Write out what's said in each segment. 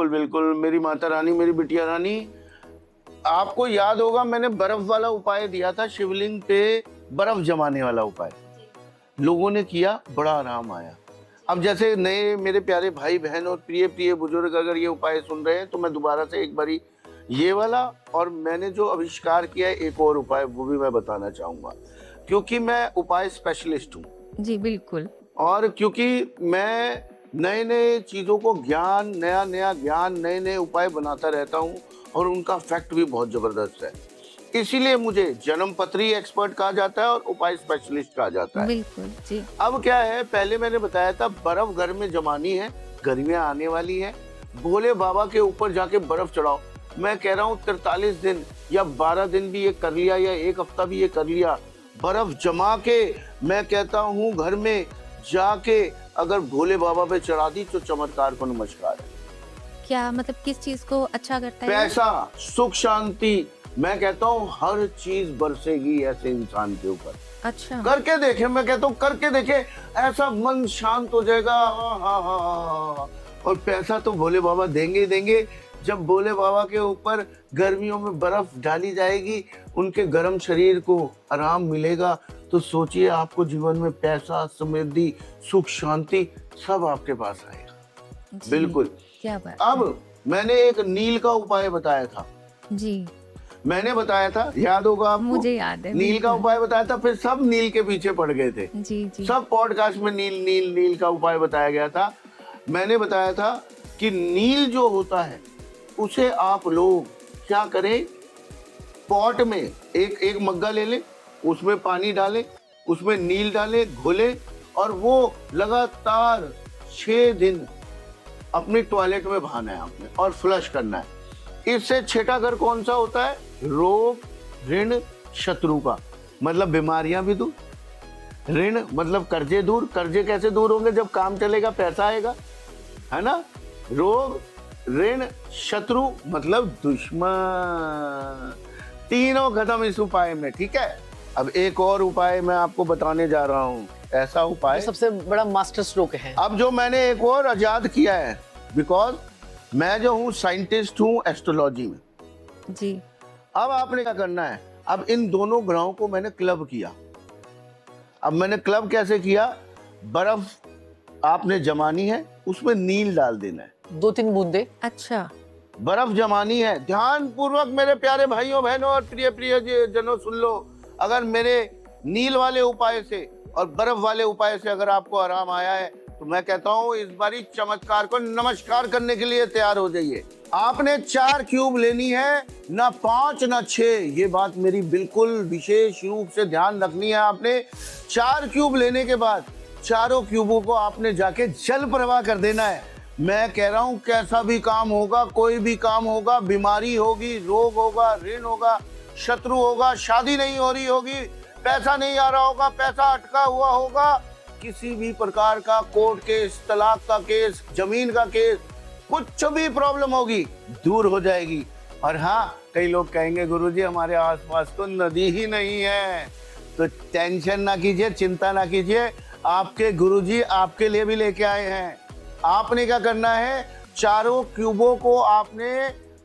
बिल्कुल बिल्कुल, मेरी माता रानी, मेरी बिटिया रानी, आपको याद होगा मैंने बर्फ वाला उपाय दिया था, शिवलिंग पे बर्फ जमाने वाला उपाय। लोगों ने किया, बड़ा आराम आया। अब जैसे नए मेरे प्यारे भाई बहन और प्रिय प्रिय बुजुर्ग अगर ये उपाय सुन रहे हैं तो मैं दोबारा से एक बारी ये वाला और मैंने जो आविष्कार किया है एक और उपाय वो भी मैं बताना चाहूंगा, क्योंकि मैं उपाय स्पेशलिस्ट हूँ। जी बिल्कुल। और क्योंकि मैं नए नए चीजों को ज्ञान, नया नया ज्ञान, नए नए उपाय बनाता रहता हूँ और उनका फैक्ट भी बहुत जबरदस्त है, इसीलिए मुझे जन्मपत्री एक्सपर्ट कहा जाता है और उपाय स्पेशलिस्ट कहा जाता है। बिल्कुल जी। अब क्या है, पहले मैंने बताया था बर्फ घर में जमानी है, गर्मियां आने वाली है, भोले बाबा के ऊपर जाके बर्फ चढ़ाओ। मैं कह रहा हूँ 43 दिन या 12 दिन भी ये कर लिया या एक हफ्ता भी ये कर लिया, बर्फ जमा के मैं कहता हूँ घर में जाके अगर भोले बाबा पे चढ़ा दी तो चमत्कार को नमस्कार है। क्या मतलब किस चीज को अच्छा करता है? पैसा, सुख, शांति, मैं कहता हूँ हर चीज बरसेगी ऐसे इंसान के ऊपर। अच्छा, करके देखे, मैं कहता हूँ करके देखे, ऐसा मन शांत हो जाएगा। हाँ। और पैसा तो भोले बाबा देंगे ही देंगे। जब भोले बाबा के ऊपर गर्मियों में बर्फ डाली जाएगी, उनके गर्म शरीर को आराम मिलेगा, तो सोचिए आपको जीवन में पैसा, समृद्धि, सुख, शांति सब आपके पास आएगा। बिल्कुल। क्या बात। अब मैंने एक नील का उपाय बताया था जी, मैंने बताया था, याद होगा आपको? मुझे याद है। नील का उपाय बताया था, फिर सब नील के पीछे पड़ गए थे। जी जी। सब पॉडकास्ट में नील नील नील का उपाय बताया गया था। मैंने बताया था कि नील जो होता है उसे आप लोग क्या करें, पॉट में एक मग्गा ले लें, उसमें पानी डालें, उसमें नील डालें, घोलें और वो लगातार 6 दिन अपने टॉयलेट में बहाना है आपने और फ्लश करना है। इससे छठा घर कौन सा होता है? रोग, ऋण, शत्रु का, मतलब बीमारियां भी दूर, ऋण मतलब कर्जे दूर। कर्जे कैसे दूर होंगे? जब काम चलेगा, पैसा आएगा, है ना। रोग, ऋण, शत्रु मतलब दुश्मन, तीनों खत्म इस उपाय में। ठीक है, अब एक और उपाय मैं आपको बताने जा रहा हूँ, ऐसा उपाय सबसे बड़ा मास्टर स्ट्रोक है। अब जो मैंने एक और आजाद किया है, बिकॉज मैं जो हूँ साइंटिस्ट हूँ एस्ट्रोलॉजी में। जी। अब आपने क्या करना है, अब इन दोनों ग्रहों को मैंने क्लब किया। अब मैंने क्लब कैसे किया? बर्फ आपने जमानी है, उसमें नील डाल देना है, 2-3 बूंदे। अच्छा, बर्फ जमानी है। ध्यान पूर्वक मेरे प्यारे भाइयों बहनों और प्रिय प्रिय जनों सुन लो, अगर मेरे नील वाले उपाय से और बर्फ वाले उपाय से अगर आपको आराम आया है तो मैं कहता हूँ इस बारी चमत्कार को नमस्कार करने के लिए तैयार हो जाइए। आपने 4 क्यूब लेनी है, ना 5 ना 6, ये बात मेरी बिल्कुल विशेष रूप से ध्यान रखनी है। आपने 4 क्यूब लेने के बाद चारों क्यूबों को आपने जाके जल प्रवाह कर देना है। मैं कह रहा हूँ कैसा भी काम होगा, कोई भी काम होगा, बीमारी होगी, रोग होगा, ऋण होगा, शत्रु होगा, शादी नहीं हो रही होगी, पैसा नहीं आ रहा होगा, पैसा अटका हुआ होगा, किसी भी प्रकार का कोर्ट केस, तलाक का केस, जमीन का केस, कुछ भी प्रॉब्लम होगी दूर हो जाएगी। और हाँ, कई लोग कहेंगे गुरुजी हमारे आसपास तो नदी ही नहीं है, तो टेंशन ना कीजिए, चिंता ना कीजिए, आपके गुरुजी आपके लिए भी लेके आए हैं। आपने क्या करना है, चारों क्यूबों को आपने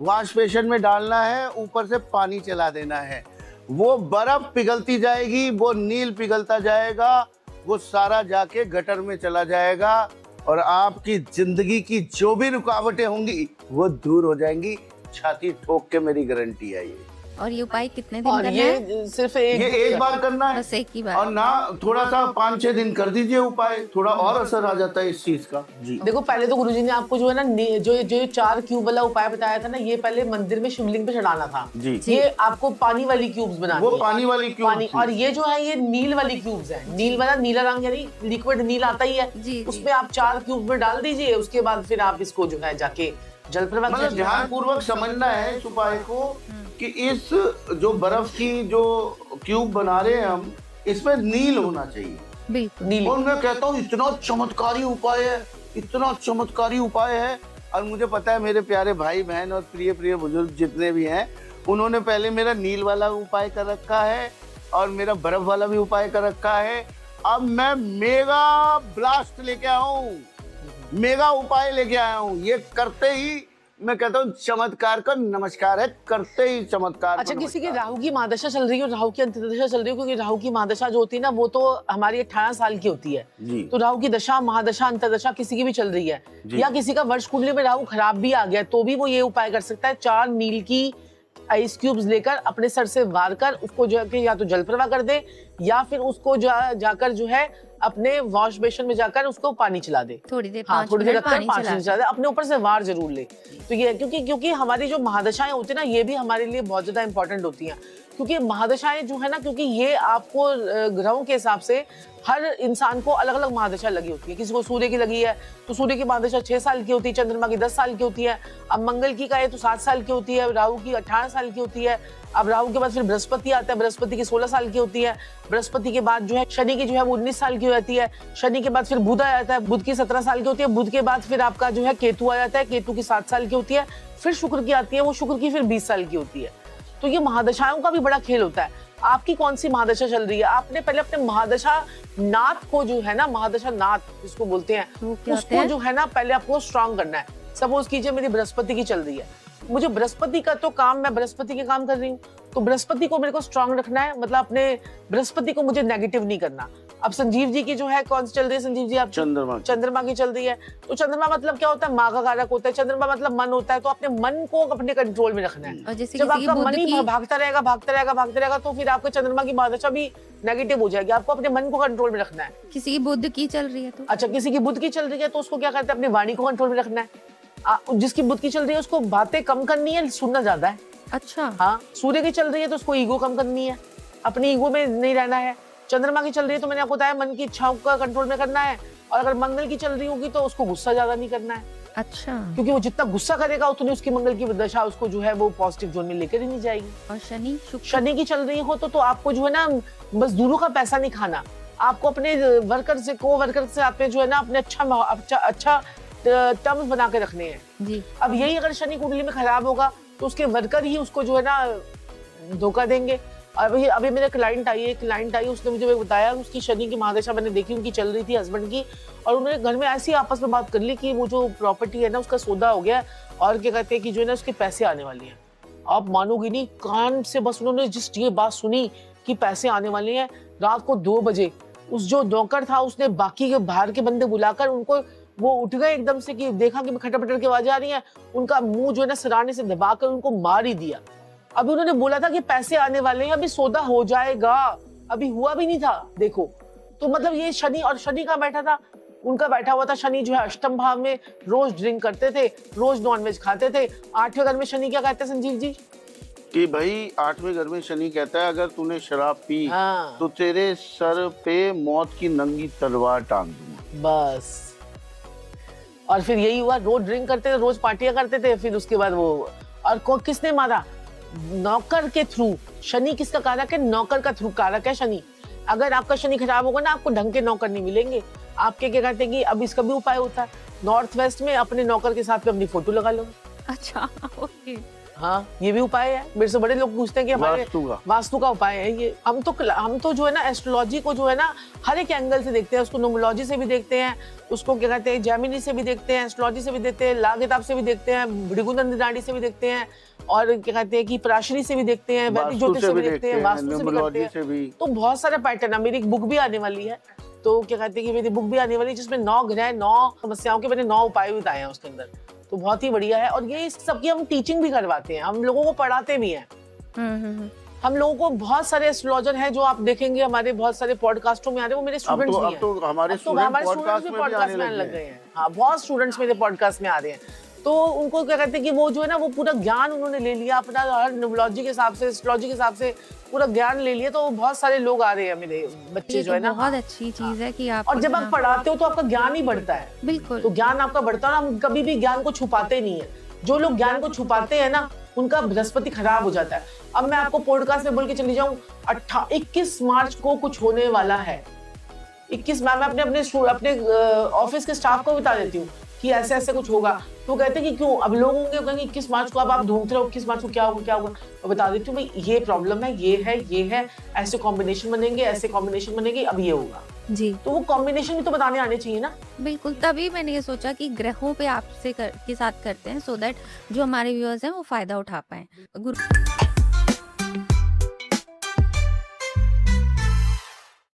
वॉश बेसिन में डालना है, ऊपर से पानी चला देना है, वो बर्फ पिघलती जाएगी, वो नील पिघलता जाएगा, वो सारा जाके गटर में चला जाएगा और आपकी जिंदगी की जो भी रुकावटें होंगी वो दूर हो जाएंगी। छाती ठोक के मेरी गारंटी है ये। और ये उपाय कितने दिन और करना ये है? सिर्फ ये एक बार करना है, बस एक ही बार। और ना थोड़ा सा 5-6 दिन कर दीजिए उपाय, थोड़ा और असर आ जाता है इस चीज का। जी देखो, पहले तो गुरुजी ने आपको जो है ना जो 4 क्यूब वाला उपाय बताया था ना, ये पहले मंदिर में शिवलिंग पे चढ़ाना था। जी। ये आपको पानी वाली क्यूब्स बनानी वो है। पानी वाली क्यूब पानी, और ये जो है ये नील वाली क्यूब्स है। नील वाला, नीला रंग यानी लिक्विड नील आता ही है, जी। उसमें आप 4 क्यूब में डाल दीजिए। उसके बाद फिर आप इसको जो है जाके जल प्रवाह, मतलब ध्यान पूर्वक समझना है इस उपाय को कि इस जो बर्फ की जो क्यूब बना रहे हैं हम, इसमें नील होना चाहिए। बिल्कुल। नीली। और मैं कहता हूँ इतना चमत्कारी उपाय है, इतना चमत्कारी उपाय है। और मुझे पता है मेरे प्यारे भाई बहन और प्रिय प्रिय बुजुर्ग जितने भी हैं, उन्होंने पहले मेरा नील वाला उपाय कर रखा है और मेरा बर्फ वाला भी उपाय कर रखा है। अब मैं मेगा ब्लास्ट लेके आया हूँ, मेगा उपाय लेके आया हूँ। ये करते ही मैं कहता हूँ चमत्कार का नमस्कार है, करते ही चमत्कार अच्छा, को किसी की नमस्कार। राहु की महादशा चल रही है और राहु की अंतर्दशा चल रही है, क्योंकि राहु की महादशा जो होती है ना वो तो हमारी 18 साल की होती है। जी तो राहु की दशा, महादशा, अंतर्दशा किसी की भी चल रही है, जी। या किसी का वर्ष कुंडली में राहु खराब भी आ गया तो भी वो ये उपाय कर सकता है। 4 नील की आइस क्यूब्स लेकर अपने सर से वार कर उसको जो है कि या तो जल प्रवाह कर दे, या फिर उसको जाकर जो है अपने वॉश बेसिन में जाकर उसको पानी चला दे। थोड़ी देर, हाँ, 5 थोड़ी देर मिनट रखकर पानी 5 चला मिनट चला दे, अपने ऊपर से वार जरूर ले। तो ये क्योंकि हमारी जो महादशाएं होती है ना, ये भी हमारे लिए बहुत ज्यादा इंपॉर्टेंट होती हैं, क्योंकि महादशाएं जो है ना, क्योंकि ये आपको ग्रहों के हिसाब से हर इंसान को अलग अलग महादशा लगी होती है। किसी को सूर्य की लगी है तो सूर्य की महादशा 6 साल की होती है, चंद्रमा की 10 साल की होती है। अब मंगल की कहे तो 7 साल की होती है, राहु की 18 साल की होती है। अब राहु के बाद फिर बृहस्पति आता है, बृहस्पति की 16 साल की होती है। बृहस्पति के बाद जो है शनि की जो है वो 19 साल की हो जाती है। शनि के बाद फिर बुध आ जाता है, बुध की 17 साल की होती है। बुध के बाद फिर आपका जो है केतु आ जाता है, केतु की 7 साल की होती है। फिर शुक्र की आती है, वो शुक्र की फिर 20 साल की होती है। तो ये महादशाओं का भी बड़ा खेल होता है। आपकी कौन सी महादशा चल रही है, आपने पहले अपने महादशा नाथ को जो है ना, महादशा नाथ जिसको बोलते हैं, उसको जो है ना पहले आपको स्ट्रांग करना है। सपोज कीजिए मेरी बृहस्पति की चल रही है, मुझे बृहस्पति का तो काम, मैं बृहस्पति के काम कर रही हूँ, तो बृहस्पति को मेरे को स्ट्रांग रखना है, मतलब अपने बृहस्पति को मुझे नेगेटिव नहीं करना। अब संजीव जी की जो है कौन सी चल रही है, संजीव जी आप? चंद्रमा की चल रही है। तो चंद्रमा मतलब क्या होता है, माँ का कारक होता है। चंद्रमा मतलब मन होता है, तो अपने मन को अपने कंट्रोल में रखना है। जब आपका मन ही भागता रहेगा तो फिर आपके चंद्रमा की महादशा भी नेगेटिव हो जाएगी। आपको अपने मन को कंट्रोल में रखना है। किसी की बुध की चल रही है तो? अच्छा, किसी की बुध की चल रही है तो उसको क्या करते हैं, अपनी वाणी को कंट्रोल में रखना है। जिसकी बुध की चल रही है उसको बातें कम करनी है, सुनना ज्यादा है। अच्छा। हाँ, सूर्य की चल रही है तो उसको ईगो कम करनी है, अपनी ईगो में नहीं रहना है। चंद्रमा की चल रही है तो मैंने आपको बताया मन की इच्छाओं का कंट्रोल में करना है। और अगर मंगल की चल रही होगी तो उसको गुस्सा ज्यादा नहीं करना है। अच्छा। क्योंकि वो जितना गुस्सा करेगा उतनी उसकी मंगल की दशा उसको जो है वो पॉजिटिव जोन में लेकर ही नहीं जाएगी। और शनि शनि की चल रही हो तो आपको जो है ना मजदूरों का पैसा नहीं खाना, आपको अपने वर्कर से, को वर्कर से आप जो है ना अपने अच्छा टर्म्स बना के रखने हैं जी। अब यही अगर शनि कुंडली में खराब होगा तो उसके वर्कर ही उसको जो है ना धोखा देंगे। अभी मेरे क्लाइंट आई, उसने मुझे बताया उसकी शनि की महादशा मैंने देखी, उनकी चल रही थी हस्बैंड की, और उन्होंने घर में ऐसी आपस में बात कर ली कि वो जो प्रॉपर्टी है ना उसका सौदा हो गया और क्या कहते हैं कि जो है ना उसके पैसे आने वाले हैं। आप मानोगी नहीं, कान से बस उन्होंने जिस ये बात सुनी कि पैसे आने वाले हैं, रात को 2 बजे उस जो नौकर था उसने बाकी के बाहर के बंदे बुलाकर उनको, वो उठ गए एकदम से कि देखा कि खटर-पटर की आवाजें आ रही हैं, उनका मुंह जो है ना सिराने से दबाकर उनको मार ही दिया। अभी उन्होंने बोला था कि पैसे आने वाले हैं, अभी सौदा हो जाएगा, अभी हुआ भी नहीं था। देखो तो मतलब ये शनि, और शनि का बैठा था, उनका बैठा हुआ था शनि जो है अष्टम भाव में, रोज ड्रिंक करते थे, रोज नॉनवेज खाते थे। 8वें घर में शनि क्या कहते हैं संजीव जी? कि भाई 8वें घर में शनि कहता है अगर तूने शराब पी तो तेरे सर पे मौत की नंगी तलवार टांग दूंगा। बस, और फिर यही हुआ, रोज ड्रिंक करते थे, रोज पार्टियां करते थे। फिर उसके बाद वो, और किसने मारा? नौकर के थ्रू। शनि किसका कारक है? नौकर का थ्रू कारक है शनि। अगर आपका शनि खराब होगा ना, आपको ढंग के नौकर नहीं मिलेंगे। आपके क्या कहते हैं कि अब इसका भी उपाय होता है, नॉर्थ वेस्ट में अपने नौकर के साथ में अपनी फोटो लगा लो। अच्छा, ओके। हाँ, ये भी उपाय है। मेरे से बड़े लोग पूछते हैं कि हमारे वास्तु का उपाय है ये। हम तो जो है ना एस्ट्रोलॉजी को जो है ना हर एक एंगल से देखते हैं, उसको न्यूमरोलॉजी से भी देखते हैं, उसको क्या कहते हैं जेमिनी से भी देखते हैं, एस्ट्रोलॉजी से भी देखते हैं, ला किताब से भी देखते हैं, भृगुनंद नाड़ी से भी देखते हैं, और क्या कहते हैं कि पराशरी से भी देखते हैं, वैदिक ज्योतिष से भी देखते हैं, वास्तु से भी करते हैं। तो बहुत सारे पैटर्न है। मेरी एक बुक भी आने वाली है, तो क्या कहते हैं कि मेरी बुक भी आने वाली है जिसमें 9 ग्रह, 9 समस्याओं के मैंने 9 उपाय बताए हैं उसके अंदर। तो बहुत ही बढ़िया है, और ये सबकी हम टीचिंग भी करवाते हैं, हम लोगों को पढ़ाते भी हैं। हम लोगों को बहुत सारे एस्ट्रोलॉजर हैं जो आप देखेंगे हमारे बहुत सारे पॉडकास्टों में आ रहे हैं, वो मेरे स्टूडेंट्स भी हैं। तो हमारे स्टूडेंट्स भी पॉडकास्ट में आने लग गए हैं। हाँ, बहुत स्टूडेंट्स मेरे पॉडकास्ट में आ रहे हैं। तो उनको क्या कहते हैं कि वो जो है ना वो पूरा ज्ञान उन्होंने ले लिया अपना, हर न्यूमरोलॉजी के हिसाब से, एस्ट्रोलॉजी के हिसाब से पूरा ज्ञान ले लिया। तो बहुत सारे लोग आ रहे हैं मेरे बच्चे जो है ना। बहुत अच्छी चीज है कि आप, और जब आप पढ़ाते हो तो आपका ज्ञान ही बढ़ता है। बिल्कुल, तो ज्ञान आपका बढ़ता है। हम कभी भी ज्ञान को छुपाते नहीं है। जो लोग ज्ञान को छुपाते हैं ना उनका बृहस्पति खराब हो जाता है। अब मैं आपको पॉडकास्ट में बोल के चली जाऊं, 21 मार्च को कुछ होने वाला है। 21 मैं अपने ऑफिस के स्टाफ को बता देती हूँ कि ऐसे ऐसे कुछ होगा। तो कहते हैं कि क्यों, अब लोग होंगे कहेंगे 21 मार्च को, अब आप ढूंढते रहो 21 मार्च को क्या होगा। तो बता देती हूँ भाई ये प्रॉब्लम है, ये है, ऐसे कॉम्बिनेशन बनेंगे, अब ये होगा। जी तो वो कॉम्बिनेशन भी तो बताने आने चाहिए ना। बिल्कुल, तभी मैंने ये सोचा कि ग्रहों पे आपसे के साथ करते हैं, सो दैट जो हमारे व्यूअर्स हैं वो फायदा उठा पाए। गुरु